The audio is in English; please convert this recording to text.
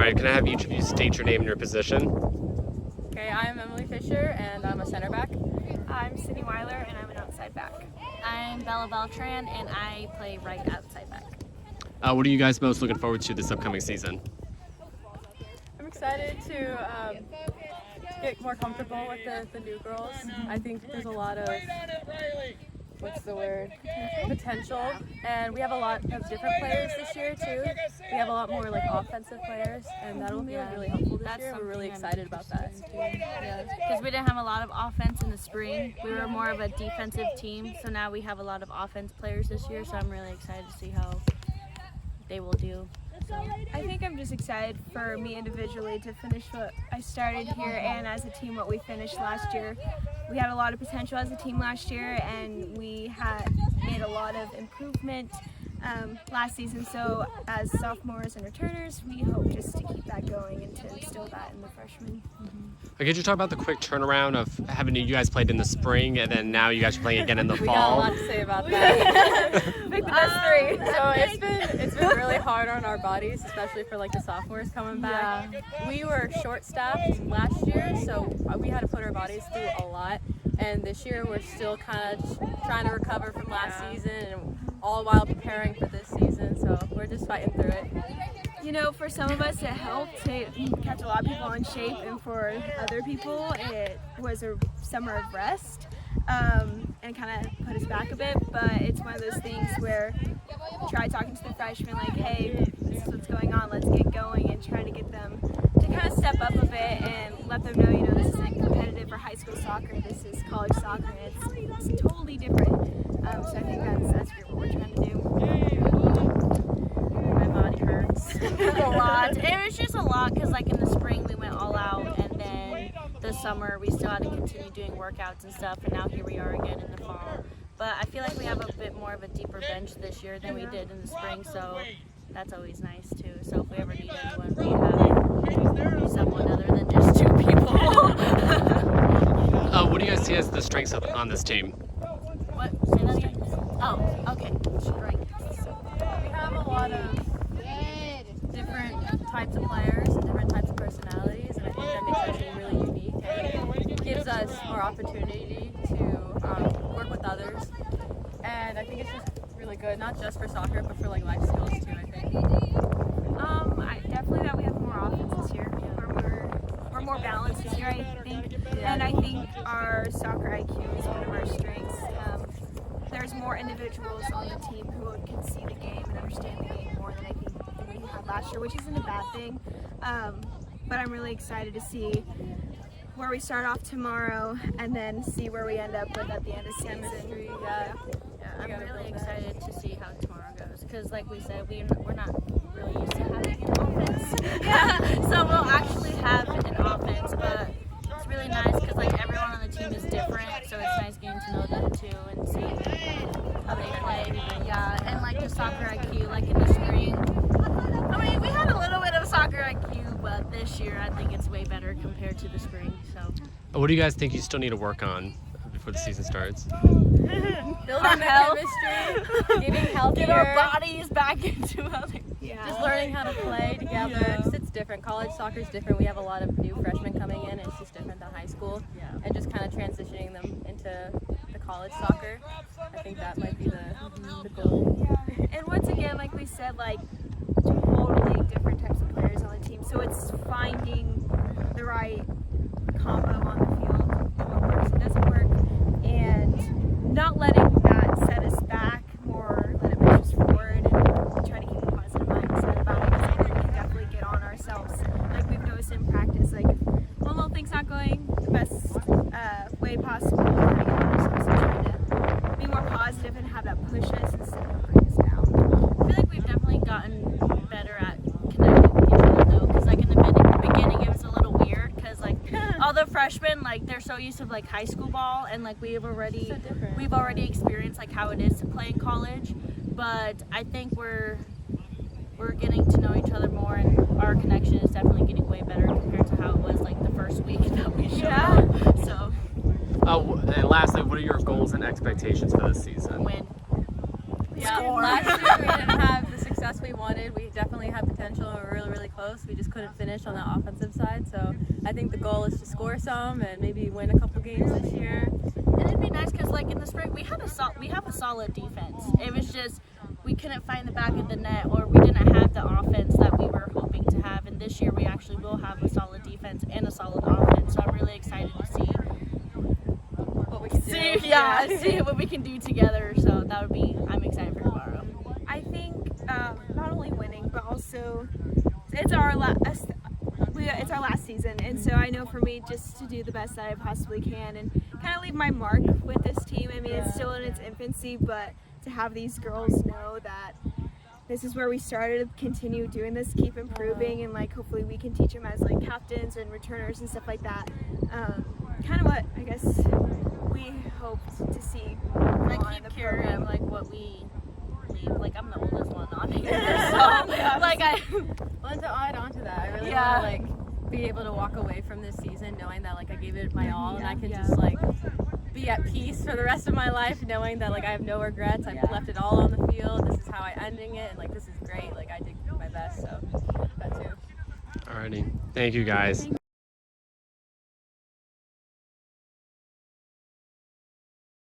All right, can I have each of you state your name and your position? Okay, I'm Emily Fisher, and I'm a center back. I'm Sydney Weiler, and I'm an outside back. I'm Bella Beltran, and I play right outside back. What are you guys most looking forward to this upcoming season? I'm excited to get more comfortable with the new girls. I think there's a lot of, potential, and we have a lot of different players this year too. We have a lot more offensive players, and that'll be really helpful this year. We're really excited about that. Yeah, because we didn't have a lot of offense in the spring. We were more of a defensive team, so now we have a lot of offense players this year, so I'm really excited to see how they will do. I think I'm just excited for me individually to finish what I started here, and as a team what we finished last year. We had a lot of potential as a team last year, and we had made a lot of improvement last season. So as sophomores and returners, we hope just to keep that going and to instill that in the freshmen. Could you talk about the quick turnaround of having you guys played in the spring and then now you guys are playing again in the We fall? got a lot to say about that. Pick the best three. So it's been really hard on our bodies, especially for the sophomores coming back. Yeah. We were short-staffed last year, so we had to put our bodies through a lot. And this year we're still kind of trying to recover from last season, and all while preparing for this season. So we're just fighting through it. You know, for some of us it helped. It kept a lot of people in shape, and for other people it was a summer of rest and kind of put us back a bit. But it's one of those things where try talking to the freshmen like, hey, this is what's going on, let's get going, and try to get them to kind of step up a bit and let them know, you know, this isn't competitive for high school soccer, this is college soccer, and it's totally different. So I think that's really what we're trying to do. My body hurts a lot. It was just a lot because in the spring we went all out, and then the summer we still had to continue doing workouts and stuff, and now here we are again in the fall. But I feel like we have a bit more of a deeper bench this year than we did in the spring, so that's always nice too. So if we ever need anyone, we have someone other than just two people. What do you guys see as the strengths on this team? What? Say that again? Oh, okay. Strengths. We have a lot of different types of players and different types of personalities, and I think that makes our team really unique and gives us more opportunity to work with others. And I think it's just really good, not just for soccer, but for life skills too, I think. Definitely that we have more offense this year. We're more balanced this year, I think. And I think our soccer IQ is one of our strengths. There's more individuals on the team who can see the game and understand the game more than I think we had last year, which isn't a bad thing. But I'm really excited to see where we start off tomorrow and then see where we end up with at the end of season. Yeah, I'm really excited to see how tomorrow goes because, like we said, we're not really used to having an offense. So we'll actually have an offense, but it's really nice because everyone on the team is different, so it's nice getting to know them too and see how they play. Yeah, and the soccer IQ, in the spring. I mean, we had a little bit of soccer IQ, but this year I think it's way better compared to the spring. So. What do you guys think you still need to work on before the season starts? Building the chemistry, getting healthier. Get our bodies back into other. Yeah. Just learning how to play together. Yeah. It's different. College soccer is different. We have a lot of new freshmen coming in, and it's just different than high school. Yeah. And just kind of transitioning them into the college soccer. I think that might be the goal. And once again, like we said, totally different types of players on the team. So it's finding the right combo on the field and what works and doesn't work, and not letting that set us back, more let it push us forward and try to keep a positive mindset about it, because I think we can definitely get on ourselves. We've noticed in practice, if one little thing's not going the best way possible, we kind of get on ourselves and try to be more positive and have that push us instead of bring us down. I feel like we've definitely gotten better at connecting with each other though, because in the beginning it was a little weird because all the freshmen they're so used to high school ball, and we've already experienced how it is to play in college, but I think we're getting to know each other more, and our connection is definitely getting way better compared to how it was the first week that we showed up. So. And lastly, what are your goals and expectations for this season? Win. Yeah, Score. last year we didn't have the success success we wanted. We definitely had potential and we're really, really close. We just couldn't finish on the offensive side. So I think the goal is to score some and maybe win a couple games this year. And it'd be nice because, like, in the spring, we have a solid defense. It was just we couldn't find the back of the net, or we didn't have the offense that we were hoping to have. And this year, we actually will have a solid defense and a solid offense. So I'm really excited to see What we can do. see what we can do together. So that would be. I'm excited for tomorrow. I think not only winning, but also it's our last season, and so I know for me just to do the best that I possibly can and kind of leave my mark with this team. I mean, it's still in its infancy, but to have these girls know that this is where we started, continue doing this, keep improving, and like hopefully we can teach them as like captains and returners and stuff like that. Kind of what I guess we hoped to see. I on keep the carrying program. like what we leave. Like I'm the oldest one on here, so like I. Well, and to add on to that, I really Yeah. want to like be able to walk away from this season knowing that like I gave it my all and I can Yeah. just like be at peace for the rest of my life, knowing that like I have no regrets. I've left it all on the field. This is how I'm ending it, and like this is great. Like I did my best, so that too. Alrighty. Thank you guys.